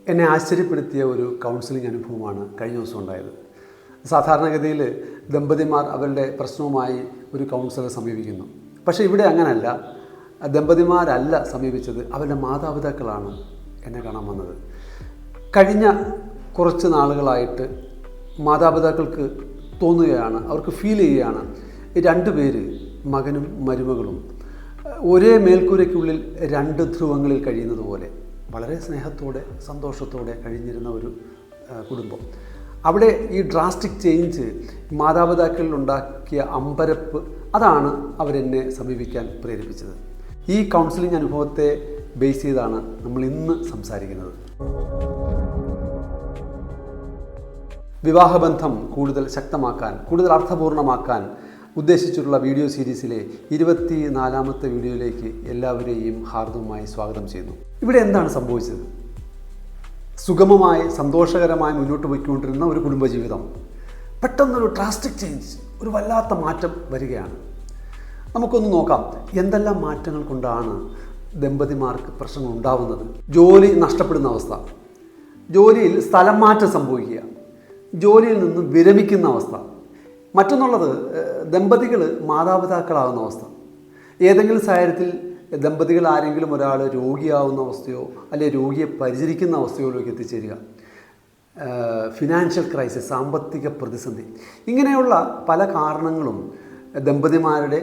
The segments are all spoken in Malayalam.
എന്നെ ആശ്ചര്യപ്പെടുത്തിയ ഒരു കൗൺസിലിംഗ് അനുഭവമാണ് കഴിഞ്ഞ ദിവസം ഉണ്ടായത്. സാധാരണഗതിയിൽ ദമ്പതിമാർ അവരുടെ പ്രശ്നവുമായി ഒരു കൗൺസിലറെ സമീപിക്കുന്നു. പക്ഷേ ഇവിടെ അങ്ങനെയല്ല. ദമ്പതിമാരല്ല സമീപിച്ചത്, അവരുടെ മാതാപിതാക്കളാണ് എന്നെ കാണാൻ വന്നത്. കഴിഞ്ഞ കുറച്ച് നാളുകളായിട്ട് മാതാപിതാക്കൾക്ക് തോന്നുകയാണ്, അവർക്ക് ഫീൽ ചെയ്യുകയാണ്, രണ്ടുപേര് മകനും മരുമകളും ഒരേ മേൽക്കൂരയ്ക്കുള്ളിൽ രണ്ട് ധ്രുവങ്ങളിൽ കഴിയുന്നത് പോലെ വളരെ സ്നേഹത്തോടെ സന്തോഷത്തോടെ കഴിഞ്ഞിരുന്ന ഒരു കുടുംബം. അവിടെ ഈ ഡ്രാസ്റ്റിക് ചേഞ്ച് മാതാപിതാക്കളിൽ ഉണ്ടാക്കിയ അമ്പരപ്പ്, അതാണ് അവരെന്നെ സമീപിക്കാൻ പ്രേരിപ്പിച്ചത്. ഈ കൗൺസിലിംഗ് അനുഭവത്തെ ബേസ് ചെയ്താണ് നമ്മൾ ഇന്ന് സംസാരിക്കുന്നത്. വിവാഹബന്ധം കൂടുതൽ ശക്തമാക്കാൻ, കൂടുതൽ അർത്ഥപൂർണമാക്കാൻ ഉദ്ദേശിച്ചിട്ടുള്ള വീഡിയോ സീരീസിലെ 24ാമത്തെ വീഡിയോയിലേക്ക് എല്ലാവരെയും ഹാർദവമായി സ്വാഗതം ചെയ്യുന്നു. ഇവിടെ എന്താണ് സംഭവിച്ചത്? സുഗമമായി സന്തോഷകരമായി മുന്നോട്ട് പോയിക്കൊണ്ടിരുന്ന ഒരു കുടുംബജീവിതം പെട്ടെന്നൊരു ഡ്രാസ്റ്റിക് ചേഞ്ച്, ഒരു വല്ലാത്ത മാറ്റം വരികയാണ്. നമുക്കൊന്ന് നോക്കാം എന്തെല്ലാം മാറ്റങ്ങൾ കൊണ്ടാണ് ദമ്പതിമാർക്ക് പ്രശ്നങ്ങൾ ഉണ്ടാവുന്നത്. ജോലി നഷ്ടപ്പെടുന്ന അവസ്ഥ, ജോലിയിൽ സ്ഥലം മാറ്റം സംഭവിക്കുക, ജോലിയിൽ നിന്ന് വിരമിക്കുന്ന അവസ്ഥ, മറ്റൊന്നുള്ളത് ദമ്പതികൾ മാതാപിതാക്കളാകുന്ന അവസ്ഥ. ഏതെങ്കിലും സാഹചര്യത്തിൽ ദമ്പതികൾ ആരെങ്കിലും ഒരാൾ രോഗിയാവുന്ന അവസ്ഥയോ അല്ലെങ്കിൽ രോഗിയെ പരിചരിക്കുന്ന അവസ്ഥയോയിലേക്ക് എത്തിച്ചേരുക, ഫിനാൻഷ്യൽ ക്രൈസിസ്, സാമ്പത്തിക പ്രതിസന്ധി, ഇങ്ങനെയുള്ള പല കാരണങ്ങളും ദമ്പതിമാരുടെ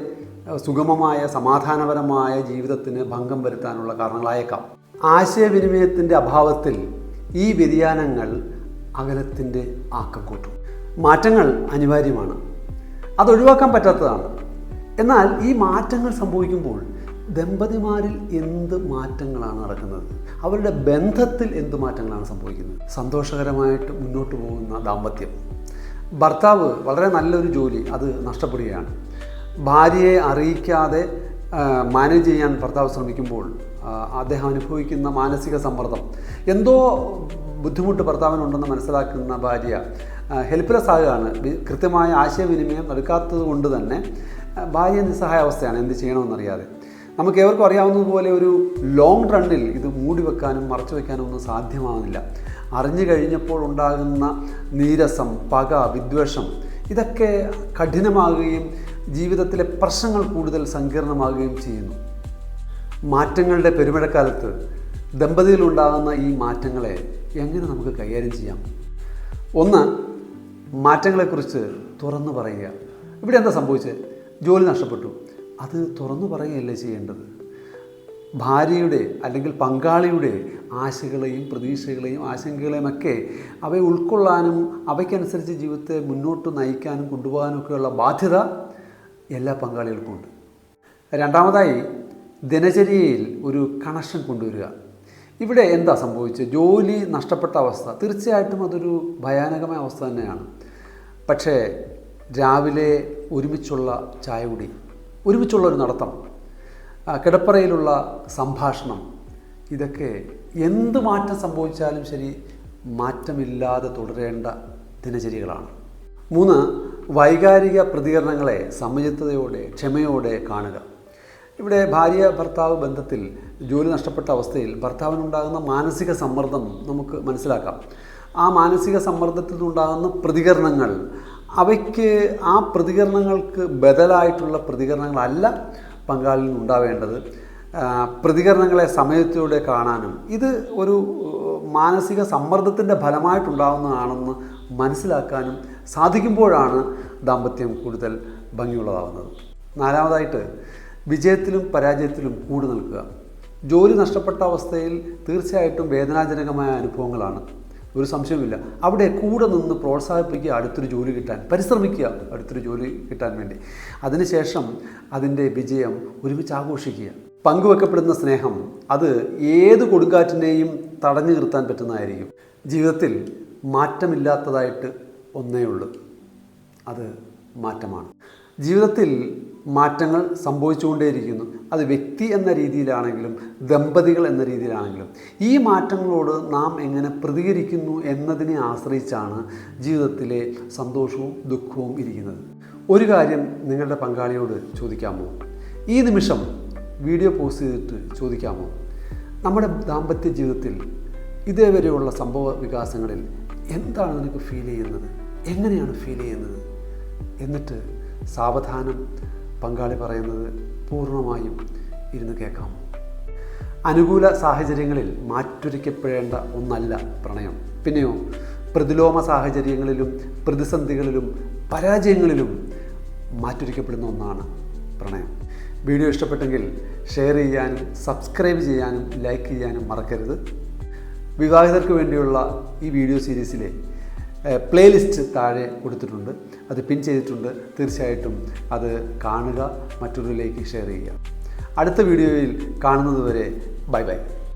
സുഗമമായ സമാധാനപരമായ ജീവിതത്തിന് ഭംഗം വരുത്താനുള്ള കാരണങ്ങളായേക്കാം. ആശയവിനിമയത്തിൻ്റെ അഭാവത്തിൽ ഈ വ്യതിയാനങ്ങൾ അകലത്തിൻ്റെ ആക്കം കൂട്ടും. മാറ്റങ്ങൾ അനിവാര്യമാണ്, അതൊഴിവാക്കാൻ പറ്റാത്തതാണ്. എന്നാൽ ഈ മാറ്റങ്ങൾ സംഭവിക്കുമ്പോൾ ദമ്പതിമാരിൽ എന്ത് മാറ്റങ്ങളാണ് നടക്കുന്നത്? അവരുടെ ബന്ധത്തിൽ എന്ത് മാറ്റങ്ങളാണ് സംഭവിക്കുന്നത്? സന്തോഷകരമായിട്ട് മുന്നോട്ട് പോകുന്ന ദാമ്പത്യം, ഭർത്താവ് വളരെ നല്ലൊരു ജോലി അത് നഷ്ടപ്പെടുകയാണ്. ഭാര്യയെ അറിയിക്കാതെ മാനേജ് ചെയ്യാൻ ഭർത്താവ് ശ്രമിക്കുമ്പോൾ അദ്ദേഹം അനുഭവിക്കുന്ന മാനസിക സമ്മർദ്ദം, എന്തോ ബുദ്ധിമുട്ട് ഭർത്താവിനുണ്ടെന്ന് മനസ്സിലാക്കുന്ന ഭാര്യ ഹെൽപ്ലെസ് ആകുകയാണ്. കൃത്യമായ ആശയവിനിമയം നടക്കാത്തത് കൊണ്ട് തന്നെ ഭാര്യ നിസ്സഹായ അവസ്ഥയാണ്, എന്ത് ചെയ്യണമെന്നറിയാതെ. നമുക്ക് ഏവർക്കും അറിയാവുന്നതുപോലെ ഒരു ലോങ് റണ്ണിൽ ഇത് മൂടി വെക്കാനും മറച്ചു വെക്കാനും ഒന്നും സാധ്യമാകുന്നില്ല. അറിഞ്ഞു കഴിഞ്ഞപ്പോൾ ഉണ്ടാകുന്ന നീരസം, പക, വിദ്വേഷം, ഇതൊക്കെ കഠിനമാകുകയും ജീവിതത്തിലെ പ്രശ്നങ്ങൾ കൂടുതൽ സങ്കീർണമാകുകയും ചെയ്യുന്നു. മാറ്റങ്ങളുടെ പെരുമഴക്കാലത്ത് ദമ്പതികളുണ്ടാകുന്ന ഈ മാറ്റങ്ങളെ എങ്ങനെ നമുക്ക് കൈകാര്യം ചെയ്യാം? ഒന്ന്, മാറ്റങ്ങളെക്കുറിച്ച് തുറന്നു പറയുക. ഇവിടെ എന്താ സംഭവിച്ചത്? ജോലി നഷ്ടപ്പെട്ടു, അത് തുറന്നു പറയുകയല്ലേ ചെയ്യേണ്ടത്? ഭാര്യയുടെ അല്ലെങ്കിൽ പങ്കാളിയുടെ ആശകളെയും പ്രതീക്ഷകളെയും ആശങ്കകളെയും ഒക്കെ അവയെ ഉൾക്കൊള്ളാനും അവയ്ക്കനുസരിച്ച് ജീവിതത്തെ മുന്നോട്ട് നയിക്കാനും കൊണ്ടുപോകാനും ഒക്കെയുള്ള ബാധ്യത എല്ലാ പങ്കാളികൾക്കും ഉണ്ട്. രണ്ടാമതായി, ദിനചര്യയിൽ ഒരു കണക്ഷൻ കൊണ്ടുവരിക. ഇവിടെ എന്താ സംഭവിച്ചത്? ജോലി നഷ്ടപ്പെട്ട അവസ്ഥ, തീർച്ചയായിട്ടും അതൊരു ഭയാനകമായ അവസ്ഥ തന്നെയാണ്. പക്ഷേ രാവിലെ ഒരുമിച്ചുള്ള ചായ കുടി, ഒരുമിച്ചുള്ള ഒരു നടത്തം, കിടപ്പറയിലുള്ള സംഭാഷണം, ഇതൊക്കെ എന്ത് മാറ്റം സംഭവിച്ചാലും ശരി മാറ്റമില്ലാതെ തുടരേണ്ട ദിനചര്യകളാണ്. 3, വൈകാരിക പ്രതികരണങ്ങളെ സമചിത്തതയോടെ ക്ഷമയോടെ കാണുക. ഇവിടെ ഭാര്യ ഭർത്താവ് ബന്ധത്തിൽ ജോലി നഷ്ടപ്പെട്ട അവസ്ഥയിൽ ഭർത്താവിനുണ്ടാകുന്ന മാനസിക സമ്മർദ്ദം നമുക്ക് മനസ്സിലാക്കാം. ആ മാനസിക സമ്മർദ്ദത്തിൽ നിന്നുണ്ടാകുന്ന പ്രതികരണങ്ങൾ, അവയ്ക്ക് ആ പ്രതികരണങ്ങൾക്ക് ബദലായിട്ടുള്ള പ്രതികരണങ്ങളല്ല പങ്കാളിൽ നിന്നുണ്ടാവേണ്ടത്. പ്രതികരണങ്ങളെ സമയത്തോടെ കാണാനും ഇത് ഒരു മാനസിക സമ്മർദ്ദത്തിൻ്റെ ഫലമായിട്ടുണ്ടാകുന്നതാണെന്ന് മനസ്സിലാക്കാനും സാധിക്കുമ്പോഴാണ് ദാമ്പത്യം കൂടുതൽ ഭംഗിയുള്ളതാകുന്നത്. 4മതായിട്ട്, വിജയത്തിലും പരാജയത്തിലും കൂടെ നിൽക്കുക. ജോലി നഷ്ടപ്പെട്ട അവസ്ഥയിൽ തീർച്ചയായിട്ടും വേദനാജനകമായ അനുഭവങ്ങളാണ്, ഒരു സംശയവുമില്ല. അവിടെ കൂടെ നിന്ന് പ്രോത്സാഹിപ്പിക്കുക, അടുത്തൊരു ജോലി കിട്ടാൻ പരിശ്രമിക്കുക, അടുത്തൊരു ജോലി കിട്ടാൻ വേണ്ടി. അതിനുശേഷം അതിൻ്റെ വിജയം ഒരുമിച്ച് ആഘോഷിക്കുക. പങ്കുവെക്കപ്പെടുന്ന സ്നേഹം അത് ഏത് കൊടുങ്കാറ്റിനെയും തടഞ്ഞു നിർത്താൻ പറ്റുന്നതായിരിക്കും. ജീവിതത്തിൽ മാറ്റമില്ലാത്തതായിട്ട് ഒന്നേ ഉള്ളൂ, അത് മാറ്റമാണ്. ജീവിതത്തിൽ മാറ്റങ്ങൾ സംഭവിച്ചുകൊണ്ടേയിരിക്കുന്നു. അത് വ്യക്തി എന്ന രീതിയിലാണെങ്കിലും ദമ്പതികൾ എന്ന രീതിയിലാണെങ്കിലും ഈ മാറ്റങ്ങളോട് നാം എങ്ങനെ പ്രതികരിക്കുന്നു എന്നതിനെ ആശ്രയിച്ചാണ് ജീവിതത്തിലെ സന്തോഷവും ദുഃഖവും ഇരിക്കുന്നത്. ഒരു കാര്യം നിങ്ങളുടെ പങ്കാളിയോട് ചോദിക്കാമോ? ഈ നിമിഷം വീഡിയോ പോസ്റ്റ് ചെയ്തിട്ട് ചോദിക്കാമോ, നമ്മുടെ ദാമ്പത്യ ജീവിതത്തിൽ ഇതേവരെയുള്ള സംഭവ വികാസങ്ങളിൽ എന്താണ് നിനക്ക് ഫീൽ ചെയ്യുന്നത്, എങ്ങനെയാണ് ഫീൽ ചെയ്യുന്നത്? എന്നിട്ട് സാവധാനം പങ്കാളി പറയുന്നത് പൂർണ്ണമായും ഇരുന്ന് കേൾക്കാം. അനുകൂല സാഹചര്യങ്ങളിൽ മാറ്റുരയ്ക്കപ്പെടേണ്ട ഒന്നല്ല പ്രണയം. പിന്നെയോ പ്രതിലോമ സാഹചര്യങ്ങളിലും പ്രതിസന്ധികളിലും പരാജയങ്ങളിലും മാറ്റുരയ്ക്കപ്പെടുന്ന ഒന്നാണ് പ്രണയം. വീഡിയോ ഇഷ്ടപ്പെട്ടെങ്കിൽ ഷെയർ ചെയ്യാനും സബ്സ്ക്രൈബ് ചെയ്യാനും ലൈക്ക് ചെയ്യാനും മറക്കരുത്. വിവാഹിതർക്ക് വേണ്ടിയുള്ള ഈ വീഡിയോ സീരീസിലെ പ്ലേലിസ്റ്റ് താഴെ കൊടുത്തിട്ടുണ്ട്, അത് പിൻ ചെയ്തിട്ടുണ്ട്. തീർച്ചയായിട്ടും അത് കാണുക, മറ്റൊരുവിലേക്ക് ഷെയർ ചെയ്യുക. അടുത്ത വീഡിയോയിൽ കാണുന്നതുവരെ ബൈ ബൈ.